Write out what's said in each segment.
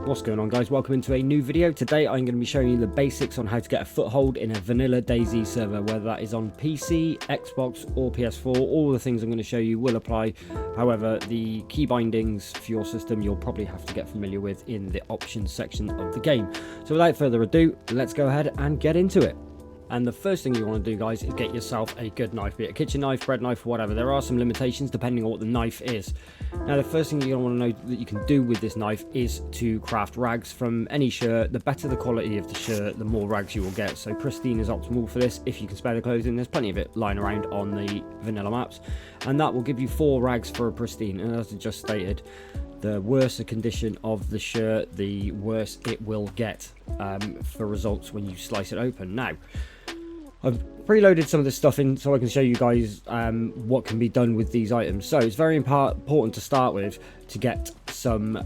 What's going on, guys? Welcome into a new video. Today I'm going to be showing you the basics on how to get a foothold in a vanilla DayZ server, whether that is on PC, Xbox or PS4. All the things I'm going to show you will apply. However, the key bindings for your system you'll probably have to get familiar with in the options section of the game. So without further ado, let's go ahead and get into it. And the first thing you want to do, guys, is get yourself a good knife, be it a kitchen knife, bread knife, or whatever. There are some limitations depending on what the knife is. Now, the first thing you're going to want to know that you can do with this knife is to craft rags from any shirt. The better the quality of the shirt, the more rags you will get. So pristine is optimal for this. If you can spare the clothing, there's plenty of it lying around on the vanilla maps. And that will give you 4 rags for a pristine. And as I just stated, the worse the condition of the shirt, the worse it will get for results when you slice it open. Now, I've preloaded some of this stuff in so I can show you guys what can be done with these items. So it's very important to start with to get some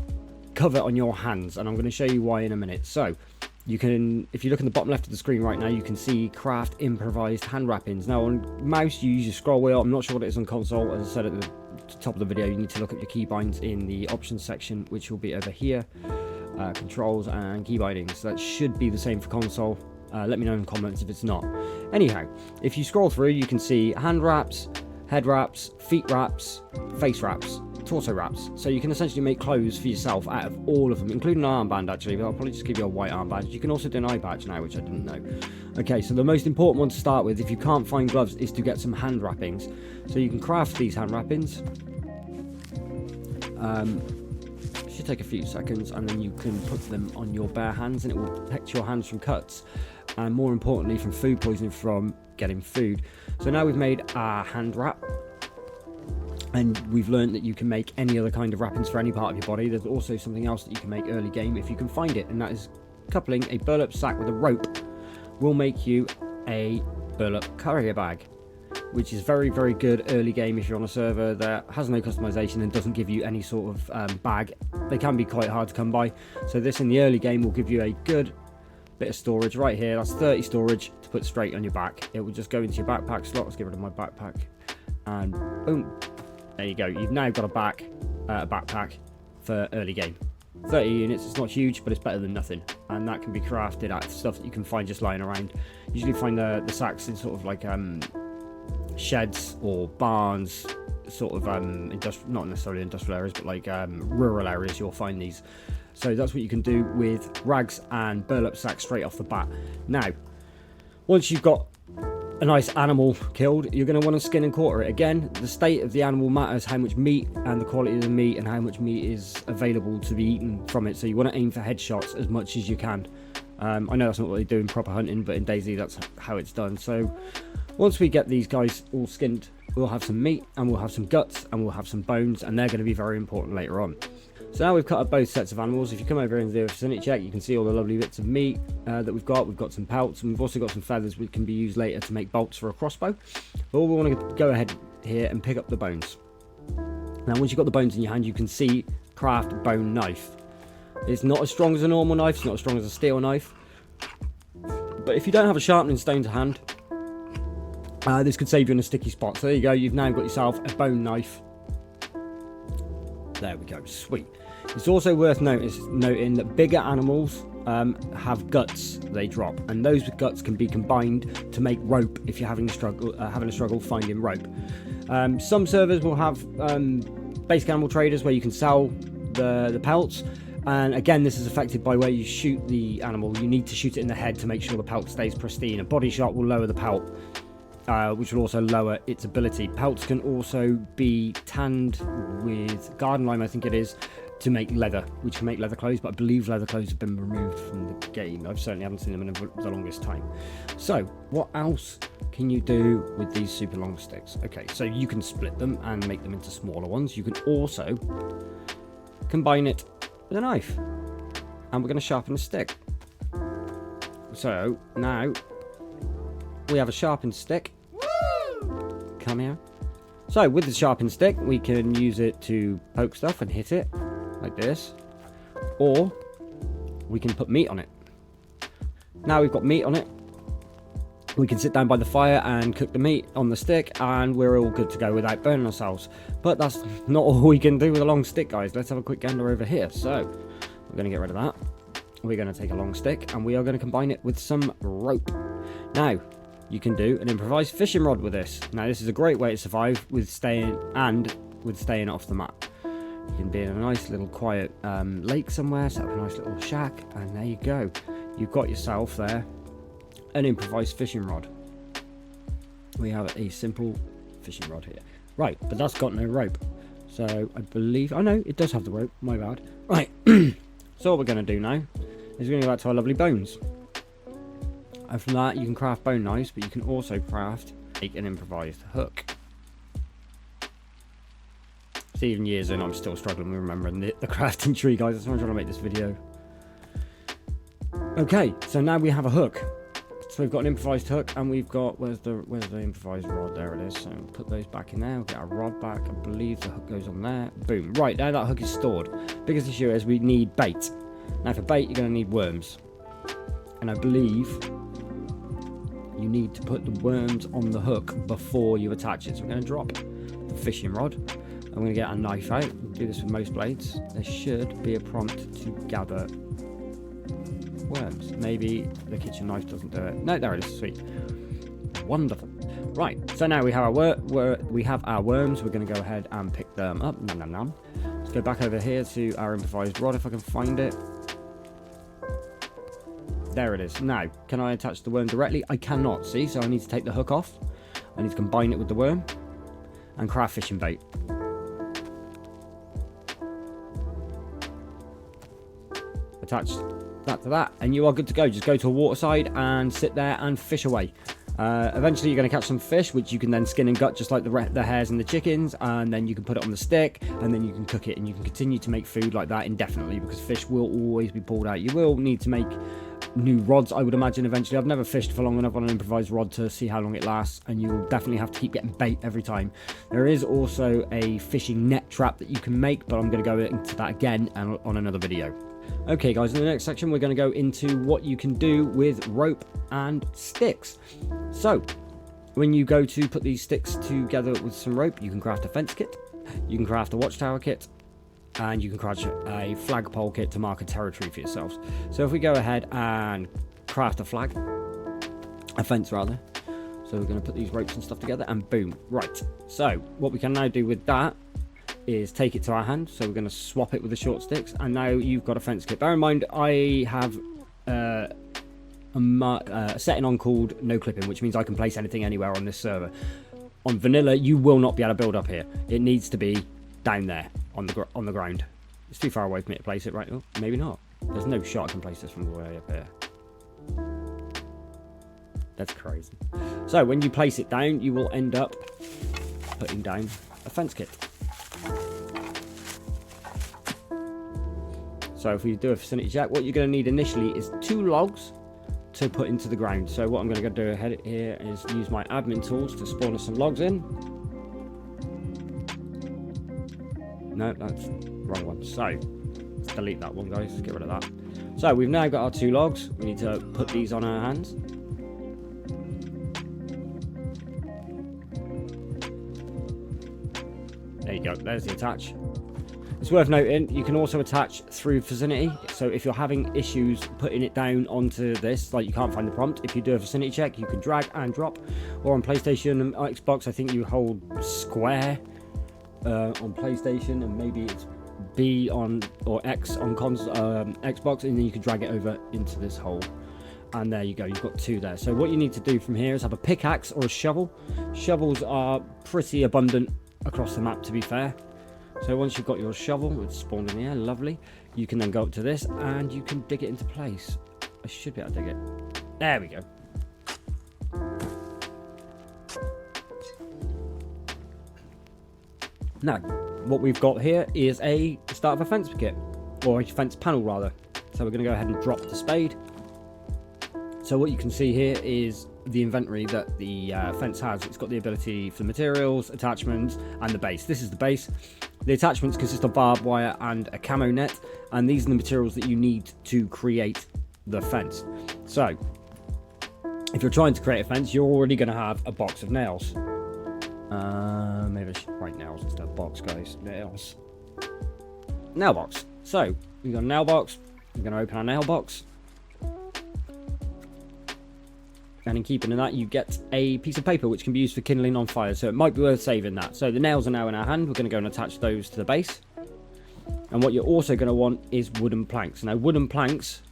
cover on your hands, and I'm going to show you why in a minute. So you can, if you look in the bottom left of the screen right now, you can see craft improvised hand wrappings. Now on mouse you use your scroll wheel. I'm not sure what it is on console. As I said at the top of the video, you need to look at your keybinds in the options section, which will be over here. Controls and key bindings. That should be the same for console. Let me know in the comments if it's not. Anyhow, if you scroll through, you can see hand wraps, head wraps, feet wraps, face wraps, torso wraps. So you can essentially make clothes for yourself out of all of them, including an armband actually, but I'll probably just give you a white armband. You can also do an eye patch now, which I didn't know. Okay, so the most important one to start with, if you can't find gloves, is to get some hand wrappings. So you can craft these hand wrappings. Should take a few seconds, and then you can put them on your bare hands and it will protect your hands from cuts, and more importantly from food poisoning from getting food. So now we've made our hand wrap, and we've learned that you can make any other kind of wrappings for any part of your body. There's also something else that you can make early game if you can find it, and that is coupling a burlap sack with a rope will make you a burlap courier bag, which is very, very good early game if you're on a server that has no customization and doesn't give you any sort of bag. They can be quite hard to come by. So this in the early game will give you a good bit of storage right here. That's 30 storage to put straight on your back. It will just go into your backpack slot. Let's get rid of my backpack. And boom. There you go. You've now got a backpack for early game. 30 units, it's not huge, but it's better than nothing. And that can be crafted out of stuff that you can find just lying around. Usually find the sacks in sort of like sheds or barns, sort of not necessarily industrial areas, but like rural areas. You'll find these. So that's what you can do with rags and burlap sacks straight off the bat. Now, once you've got a nice animal killed, you're going to want to skin and quarter it. Again, the state of the animal matters, how much meat and the quality of the meat and how much meat is available to be eaten from it. So you want to aim for headshots as much as you can. I know that's not what they do in proper hunting, but in DayZ that's how it's done. So once we get these guys all skinned, we'll have some meat and we'll have some guts and we'll have some bones, and they're going to be very important later on. So now we've cut up both sets of animals. If you come over here and do a vicinity check, you can see all the lovely bits of meat that we've got. We've got some pelts, and we've also got some feathers which can be used later to make bolts for a crossbow. But we want to go ahead here and pick up the bones. Now once you've got the bones in your hand, you can see craft bone knife. It's not as strong as a normal knife, it's not as strong as a steel knife. But if you don't have a sharpening stone to hand, this could save you in a sticky spot. So there you go, you've now got yourself a bone knife. There we go, sweet. It's also worth noting that bigger animals have guts they drop, and those guts can be combined to make rope if you're having a struggle finding rope. Some servers will have basic animal traders where you can sell the pelts. And again, this is affected by where you shoot the animal. You need to shoot it in the head to make sure the pelt stays pristine. A body shot will lower the pelt, which will also lower its ability. Pelts can also be tanned with garden lime, I think it is, to make leather, which can make leather clothes, but I believe leather clothes have been removed from the game. I certainly haven't seen them in the longest time. So what else can you do with these super long sticks? Okay, so you can split them and make them into smaller ones. You can also combine it with a knife, and we're going to sharpen the stick. So now we have a sharpened stick. Come here. So with the sharpened stick, we can use it to poke stuff and hit it like this, or we can put meat on it. Now we've got meat on it, we can sit down by the fire and cook the meat on the stick, and we're all good to go without burning ourselves. But that's not all we can do with a long stick, guys. Let's have a quick gander over here. So We're going to get rid of that. We're going to take a long stick and we are going to combine it with some rope. Now, you can do an improvised fishing rod with this. Now, this is a great way to survive with staying off the map. You can be in a nice little quiet lake somewhere, set up a nice little shack, and there you go. You've got yourself there an improvised fishing rod. We have a simple fishing rod here. Right, but that's got no rope. So I believe, oh no, it does have the rope, my bad. Right, so what we're going to do now is we're going to go back to our lovely bones. And from that you can craft bone knives, but you can also make an improvised hook. See, even years in, I'm still struggling with remembering the crafting tree, guys. That's why I'm trying to make this video. Okay, so now we have a hook. So we've got an improvised hook, and we've got, where's the improvised rod? There it is. So we'll put those back in there. We'll get our rod back. I believe the hook goes on there. Boom. Right, now that hook is stored. Biggest issue is we need bait. Now for bait, you're going to need worms. And I believe you need to put the worms on the hook before you attach it. So we're going to drop the fishing rod. I'm going to get a knife out. We'll do this with most blades. There should be a prompt to gather worms. Maybe the kitchen knife doesn't do it. No, there it is. Sweet. Wonderful. Right, so now we have our worms. We're going to go ahead and pick them up. Nom, nom, nom. Let's go back over here to our improvised rod if I can find it. There it is. Now, can I attach the worm directly? I cannot, see? So I need to take the hook off. I need to combine it with the worm and craft fishing bait. Attach that to that and you are good to go. Just go to a waterside and sit there and fish away. Eventually you're going to catch some fish, which you can then skin and gut just like the hares and the chickens, and then you can put it on the stick and then you can cook it, and you can continue to make food like that indefinitely because fish will always be pulled out. You will need to make new rods, I would imagine, eventually. I've never fished for long enough on an improvised rod to see how long it lasts, and you will definitely have to keep getting bait every time. There is also a fishing net trap that you can make, but I'm going to go into that again and on another video. Okay guys, in the next section we're going to go into what you can do with rope and sticks. So when you go to put these sticks together with some rope, you can craft a fence kit, you can craft a watchtower kit, and you can craft a flagpole kit to mark a territory for yourselves. So if we go ahead and craft a fence rather, so we're going to put these ropes and stuff together and boom. Right, so what we can now do with that is take it to our hand. So we're going to swap it with the short sticks, and now you've got a fence kit. Bear in mind I have a setting on called no clipping, which means I can place anything anywhere on this server. On vanilla you will not be able to build up here. It needs to be down there on the ground. It's too far away for me to place it, right? Oh, maybe not. There's no shot I can place this from the way up here. That's crazy. So when you place it down, you will end up putting down a fence kit. So if we do a vicinity check, what you're going to need initially is 2 logs to put into the ground. So what I'm going to do ahead here is use my admin tools to spawn us some logs in. No, that's the wrong one. So let's delete that one, guys. Let's get rid of that. So we've now got our 2 logs. We need to put these on our hands. There you go. There's the attach. It's worth noting, you can also attach through vicinity. So if you're having issues putting it down onto this, like you can't find the prompt, if you do a vicinity check, you can drag and drop. Or on PlayStation and Xbox, I think you hold square on PlayStation, and maybe it's B on or X on Xbox, and then you can drag it over into this hole. And there you go, you've got 2 there. So what you need to do from here is have a pickaxe or a shovel. Shovels are pretty abundant across the map, to be fair. So once you've got your shovel, it's spawned in the air, lovely. You can then go up to this and you can dig it into place. I should be able to dig it. There we go. Now, what we've got here is a start of a fence kit, or a fence panel rather. So we're going to go ahead and drop the spade. So what you can see here is the inventory that the fence has. It's got the ability for the materials, attachments, and the base. This is the base. The attachments consist of barbed wire and a camo net, and these are the materials that you need to create the fence. So if you're trying to create a fence, you're already going to have a box of nails. Maybe I should write nails instead of box, guys. Nails. Nail box. So We've got a nail box. We're going to open our nail box. And in keeping in that, you get a piece of paper which can be used for kindling on fire. So it might be worth saving that. So the nails are now in our hand. We're going to go and attach those to the base. And what you're also going to want is wooden planks. Now, wooden planks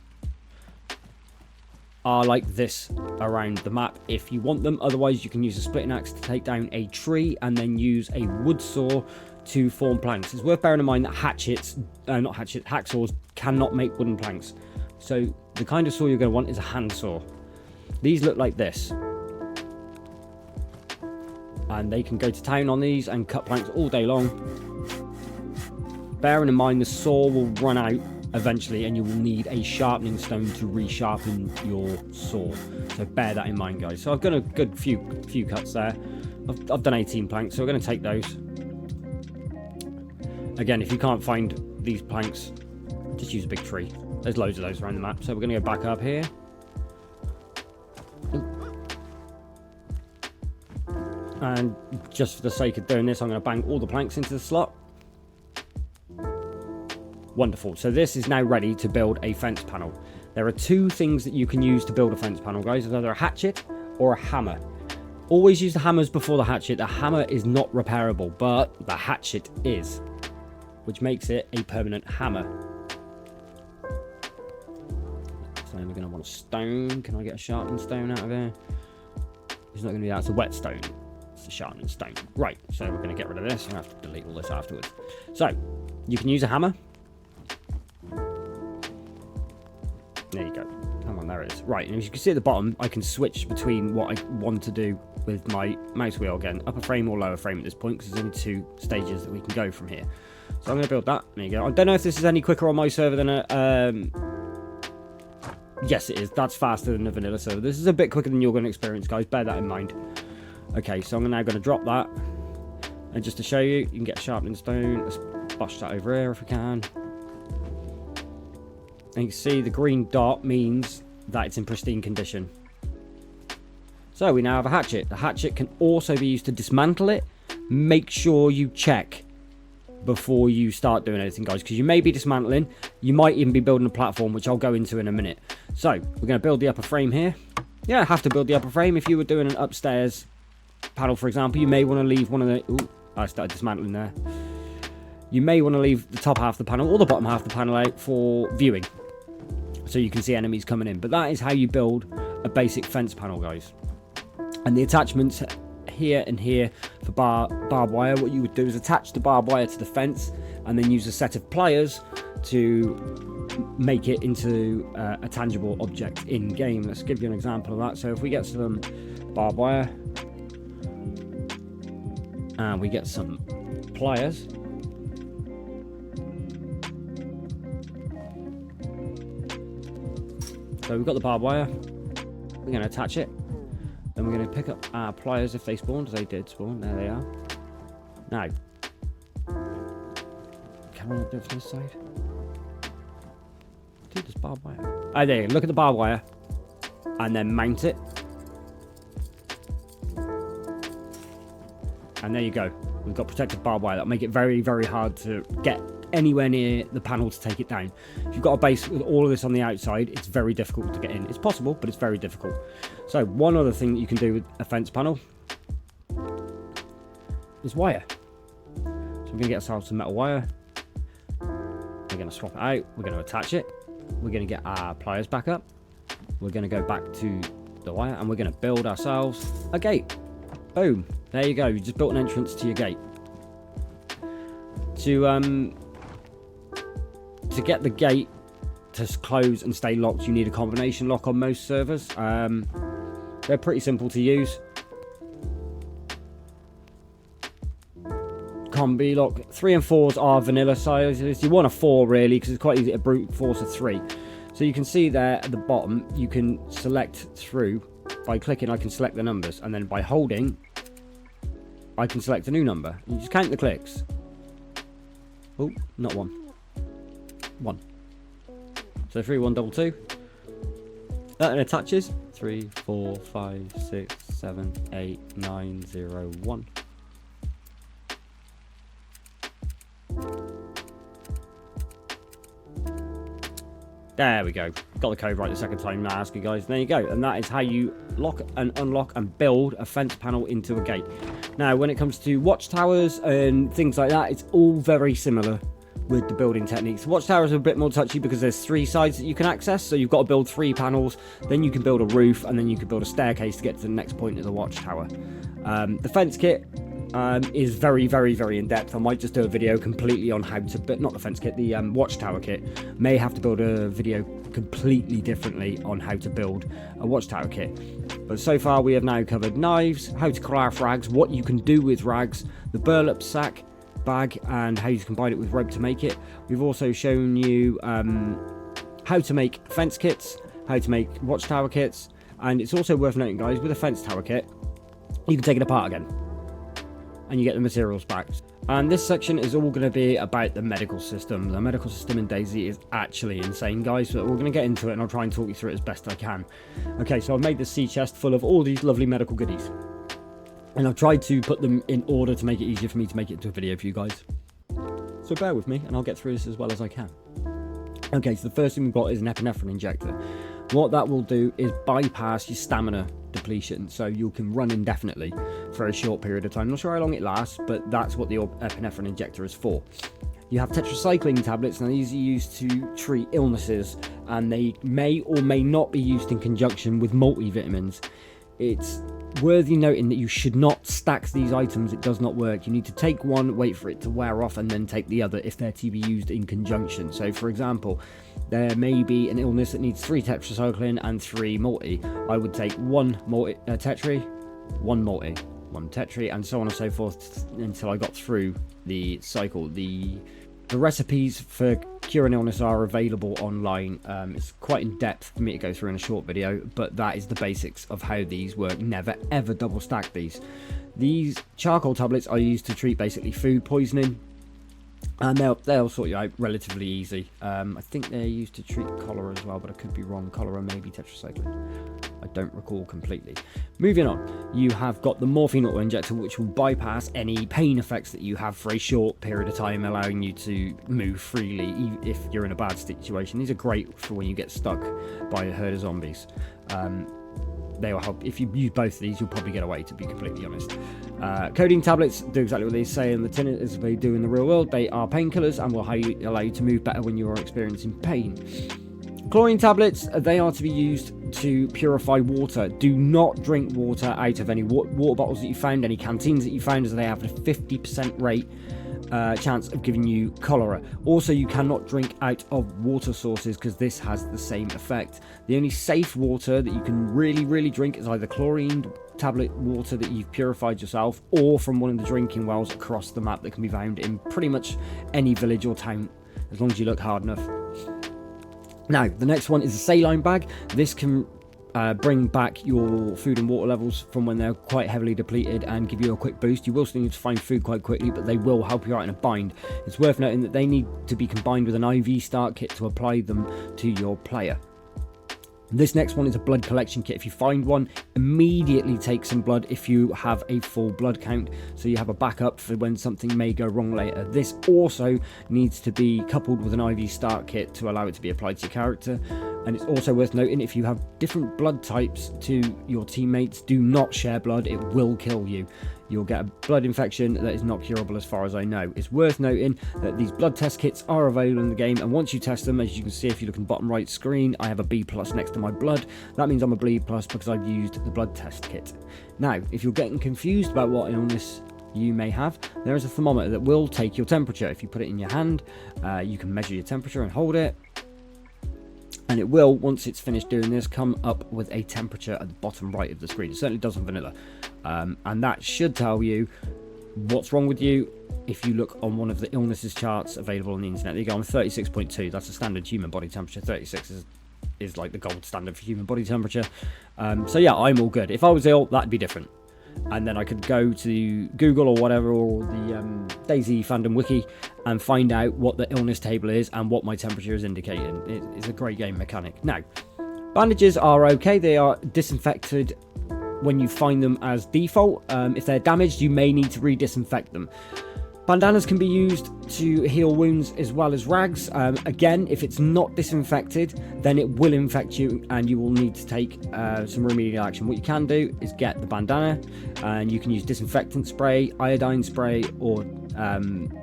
are like this around the map if you want them. Otherwise, you can use a splitting axe to take down a tree and then use a wood saw to form planks. It's worth bearing in mind that hacksaws cannot make wooden planks. So the kind of saw you're going to want is a hand saw. These look like this. And they can go to town on these and cut planks all day long. Bearing in mind the saw will run out eventually and you will need a sharpening stone to resharpen your saw. So bear that in mind, guys. So I've got a good few cuts there. I've done 18 planks, so we're going to take those. Again, if you can't find these planks, just use a big tree. There's loads of those around the map. So we're going to go back up here. And just for the sake of doing this, I'm going to bang all the planks into the slot. Wonderful. So this is now ready to build a fence panel. There are two things that you can use to build a fence panel, guys. There's either a hatchet or a hammer. Always use the hammers before the hatchet. The hammer is not repairable, but the hatchet is, which makes it a permanent hammer. So we're going to want a stone. Can I get a sharpened stone out of here? It's not going to be that. It's a wet stone. It's a sharpened stone. Right, so we're going to get rid of this. I'm going to have to delete all this afterwards. So, you can use a hammer. There you go. Come on, there it is. Right, and as you can see at the bottom, I can switch between what I want to do with my mouse wheel. Again, upper frame or lower frame at this point, because there's only two stages that we can go from here. So I'm going to build that. There you go. I don't know if this is any quicker on my server than a... Yes, it is. That's faster than the vanilla server. This is a bit quicker than you're going to experience, guys. Bear that in mind. Okay, so I'm now going to drop that. And just to show you, you can get a sharpening stone. Let's bush that over here if we can. And you can see the green dot means that it's in pristine condition. So we now have a hatchet. The hatchet can also be used to dismantle it. Make sure you check before you start doing anything, guys, because you may be dismantling. You might even be building a platform, which I'll go into in a minute. So we're going to build the upper frame here. Yeah, I have to build the upper frame. If you were doing an upstairs panel, for example, you may want to leave one of the... Ooh, I started dismantling there. You may want to leave the top half of the panel or the bottom half of the panel out for viewing, so you can see enemies coming in. But that is how you build a basic fence panel, guys. And the attachments here and here for barbed wire, what you would do is attach the barbed wire to the fence and then use a set of pliers to make it into a tangible object in game. Let's give you an example of that. So if we get some barbed wire and we get some pliers, so we've got the barbed wire, we're going to attach it, then we're going to pick up our pliers if they spawned. They did spawn, there they are. Now, can I do it from this side? Dude, there's barbed wire. Oh, there you go. Look at the barbed wire, and then mount it. And there you go. We've got protective barbed wire. That'll make it very, very hard to get anywhere near the panel to take it down. If you've got a base with all of this on the outside, it's very difficult to get in. It's possible, but it's very difficult. So one other thing that you can do with a fence panel is wire. So we're going to get ourselves some metal wire. We're going to swap it out. We're going to attach it. We're going to get our pliers back up. We're going to go back to the wire and we're going to build ourselves a gate. Boom. There you go. You just built an entrance to your gate. To get the gate to close and stay locked, you need a combination lock on most servers. They're pretty simple to use. Combi lock. 3 and 4s are vanilla sizes. You want a 4 really, because it's quite easy to brute force a 3. So you can see there at the bottom, you can select through. By clicking, I can select the numbers, and then by holding, I can select a new number. You just count the clicks. Oh, not 1. 1. So 3, 1, 2, 2. That then attaches. 3, 4, 5, 6, 7, 8, 9, 0, 1. There we go. Got the code right the second time now, ask you guys. There you go. And that is how you lock and unlock and build a fence panel into a gate. Now, when it comes to watchtowers and things like that, it's all very similar with the building techniques. Watchtowers are a bit more touchy because there's 3 sides that you can access. So you've got to build 3 panels, then you can build a roof, and then you can build a staircase to get to the next point of the watchtower. The fence kit is very, very, very in-depth. I might just do a video completely on how to, but not the fence kit, the watchtower kit. May have to build a video completely differently on how to build a watchtower kit. But so far we have now covered knives, how to craft rags, what you can do with rags, the burlap sack bag, and how you combine it with rope to make it. We've also shown you how to make fence kits, how to make watchtower kits, and it's also worth noting, guys, with a fence tower kit, you can take it apart again and you get the materials back. And this section is all going to be about the medical system. The medical system in DayZ is actually insane, guys, but we're going to get into it and I'll try and talk you through it as best I can. Okay, so I've made this sea chest full of all these lovely medical goodies, and I've tried to put them in order to make it easier for me to make it into a video for you guys. So bear with me and I'll get through this as well as I can. Okay, so the first thing we've got is an epinephrine injector. What that will do is bypass your stamina depletion, so you can run indefinitely for a short period of time. Not sure how long it lasts, but that's what the epinephrine injector is for. You have tetracycline tablets, and these are used to treat illnesses, and they may or may not be used in conjunction with multivitamins. It's worthy noting that you should not stack these items. It does not work. You need to take one, wait for it to wear off, and then take the other if they're to be used in conjunction. So for example, there may be an illness that needs 3 tetracycline and 3 multi. I would take 1 multi tetri, 1 multi, 1 tetri, and so on and so forth until I got through the cycle. The recipes for curing illness are available online. It's quite in depth for me to go through in a short video, but that is the basics of how these work. Never ever double stack these. These charcoal tablets are used to treat basically food poisoning, and they'll sort you out relatively easy. I think they're used to treat cholera as well, but I could be wrong. Cholera, maybe tetracycline. I don't recall completely. Moving on, you have got the morphine auto injector, which will bypass any pain effects that you have for a short period of time, allowing you to move freely if you're in a bad situation. These are great for when you get stuck by a herd of zombies. They will help. If you use both of these, you'll probably get away, to be completely honest. Codeine tablets do exactly what they say in the tin as they do in the real world. They are painkillers and will allow you to move better when you are experiencing pain. Chlorine tablets, they are to be used to purify water. Do not drink water out of any water bottles that you found, any canteens that you found, as they have a 50% rate chance of giving you cholera. Also, you cannot drink out of water sources because this has the same effect. The only safe water that you can really drink is either chlorine tablet water that you've purified yourself, or from one of the drinking wells across the map that can be found in pretty much any village or town, as long as you look hard enough. Now, the next one is a saline bag. This can bring back your food and water levels from when they're quite heavily depleted and give you a quick boost. You will still need to find food quite quickly, but they will help you out in a bind. It's worth noting that they need to be combined with an IV start kit to apply them to your player. This next one is a blood collection kit. If you find one, immediately take some blood if you have a full blood count, so you have a backup for when something may go wrong later. This also needs to be coupled with an IV start kit to allow it to be applied to your character. And it's also worth noting, if you have different blood types to your teammates, do not share blood. It will kill you. You'll get a blood infection that is not curable as far as I know. It's worth noting that these blood test kits are available in the game, and once you test them, as you can see if you look in the bottom right screen, I have a B+ next to my blood. That means I'm a B+ because I've used the blood test kit. Now, if you're getting confused about what illness you may have, there is a thermometer that will take your temperature. If you put it in your hand, you can measure your temperature and hold it. And it will, once it's finished doing this, come up with a temperature at the bottom right of the screen. It certainly does on vanilla. And that should tell you what's wrong with you if you look on one of the illnesses charts available on the internet. There you go, I'm 36.2. That's a standard human body temperature. 36 is like the gold standard for human body temperature. So yeah, I'm all good. If I was ill, that'd be different. And then I could go to Google or whatever, or the DayZ fandom wiki, and find out what the illness table is and what my temperature is indicating. It's a great game mechanic. Now, bandages are okay. They are disinfected when you find them as default. If they're damaged, you may need to re-disinfect them. Bandanas can be used to heal wounds as well as rags. Again, if it's not disinfected, then it will infect you and you will need to take some remedial action. What you can do is get the bandana, and you can use disinfectant spray, iodine spray, or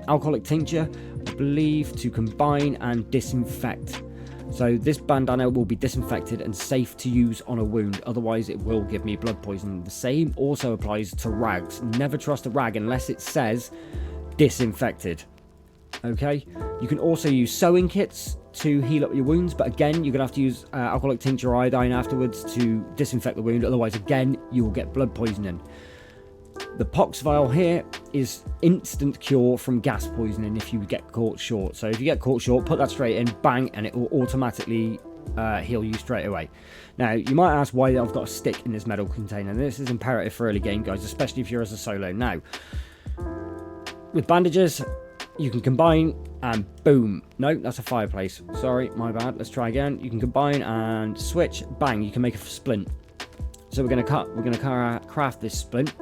alcoholic tincture, I believe, to combine and disinfect. So this bandana will be disinfected and safe to use on a wound, otherwise it will give me blood poisoning. The same also applies to rags. Never trust a rag unless it says disinfected. Okay, you can also use sewing kits to heal up your wounds, but again, you're gonna have to use alcoholic tincture or iodine afterwards to disinfect the wound, otherwise again you will get blood poisoning. The pox vial here is instant cure from gas poisoning if you get caught short. So if you get caught short, put that straight in, bang, and it will automatically heal you straight away. Now, you might ask why I've got a stick in this metal container. This is imperative for early game, guys, especially if you're as a solo. Now, with bandages, you can combine and boom. No, that's a fireplace. Sorry, my bad. Let's try again. You can combine and switch, bang, you can make a splint. So we're going to craft this splint.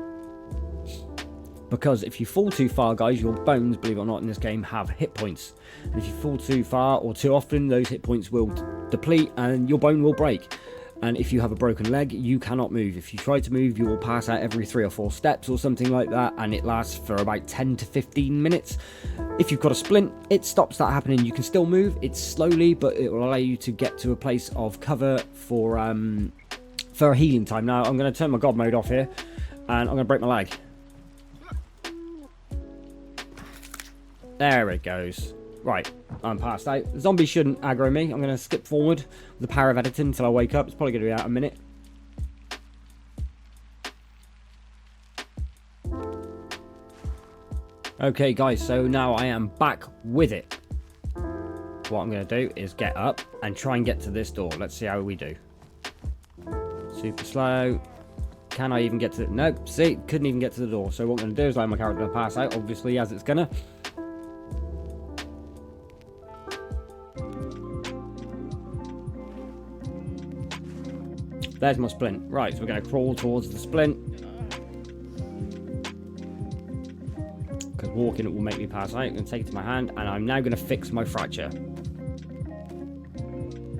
Because if you fall too far, guys, your bones, believe it or not, in this game have hit points. And if you fall too far or too often, those hit points will deplete and your bone will break. And if you have a broken leg, you cannot move. If you try to move, you will pass out every 3 or 4 steps or something like that, and it lasts for about 10 to 15 minutes. If you've got a splint, it stops that happening. You can still move. It's slowly, but it will allow you to get to a place of cover for a healing time. Now, I'm going to turn my God mode off here, and I'm going to break my leg. There it goes. Right, I'm passed out. The zombies shouldn't aggro me. I'm going to skip forward with the power of editing until I wake up. It's probably going to be out in a minute. Okay, guys, so now I am back with it. What I'm going to do is get up and try and get to this door. Let's see how we do. Super slow. Can I even get to it? Nope, see, couldn't even get to the door. So what I'm going to do is allow my character to pass out, obviously, as it's going to. There's my splint. Right, so we're going to crawl towards the splint. Because walking it will make me pass out. I'm going to take it to my hand, and I'm now going to fix my fracture.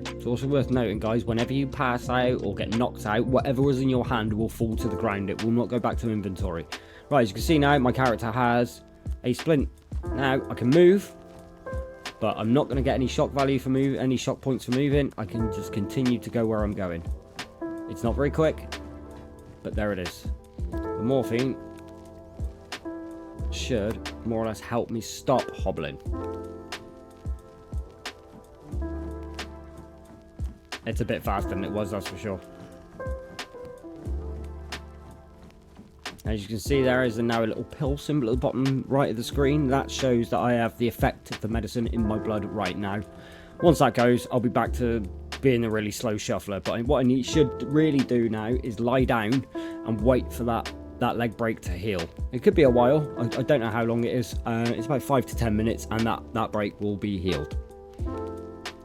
It's also worth noting, guys, whenever you pass out or get knocked out, whatever was in your hand will fall to the ground. It will not go back to inventory. Right, as you can see now, my character has a splint. Now, I can move, but I'm not going to get any shock value for move, any shock points for moving. I can just continue to go where I'm going. It's not very quick, but there it is. The morphine should more or less help me stop hobbling. It's a bit faster than it was, that's for sure. As you can see, there is now a little pill symbol at the bottom right of the screen. That shows that I have the effect of the medicine in my blood right now. Once that goes, I'll be back to being a really slow shuffler. But what I should really do now is lie down and wait for that leg break to heal. It could be a while. I don't know how long it is. It's about 5 to 10 minutes, and that break will be healed.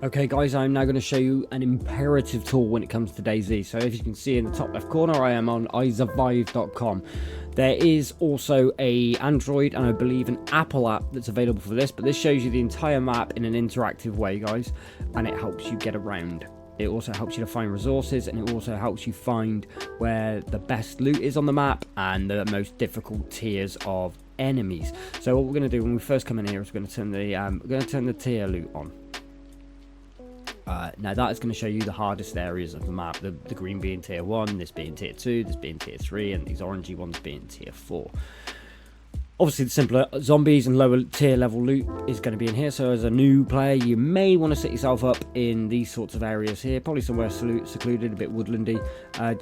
Okay, guys, I'm now going to show you an imperative tool when it comes to DayZ. So if you can see in the top left corner, I am on isurvive.com. There is also a Android and I believe an Apple app that's available for this, but this shows you the entire map in an interactive way, guys, and it helps you get around. It also helps you to find resources, and it also helps you find where the best loot is on the map and the most difficult tiers of enemies. So what we're going to do when we first come in here is we're going to turn the tier loot on. Now that is going to show you the hardest areas of the map, the green being tier 1, this being tier 2, this being tier 3, and these orangey ones being tier 4. Obviously the simpler zombies and lower tier level loot is going to be in here, so as a new player you may want to set yourself up in these sorts of areas here, probably somewhere secluded, a bit woodlandy,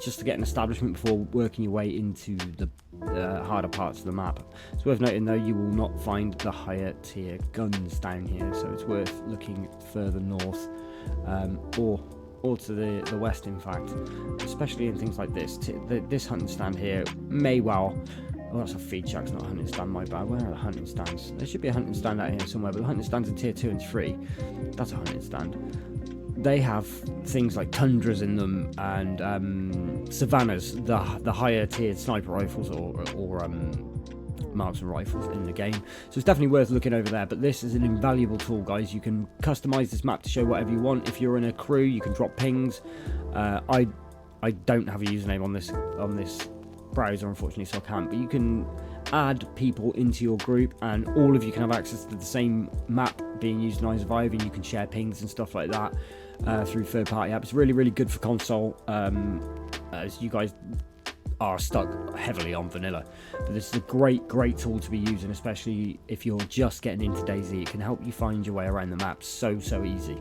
just to get an establishment before working your way into the harder parts of the map. It's worth noting though, you will not find the higher tier guns down here, so it's worth looking further north. Or to the west, in fact, especially in things like this. This hunting stand here may well... Oh, that's a feed shack, it's not a hunting stand, my bad. Where are the hunting stands? There should be a hunting stand out here somewhere, but the hunting stands in tier 2 and 3. That's a hunting stand. They have things like tundras in them and savannahs, the higher tiered sniper rifles or marksman rifles in the game. So it's definitely worth looking over there. But this is an invaluable tool, guys. You can customize this map to show whatever you want. If you're in a crew, you can drop pings. I don't have a username on this browser, unfortunately, so I can't. But you can add people into your group, and all of you can have access to the same map being used in iSurvive, and you can share pings and stuff like that through third-party apps. It's really, really good for console, as you guys are stuck heavily on vanilla. But this is a great tool to be using, especially if you're just getting into DayZ. It can help you find your way around the map so easy.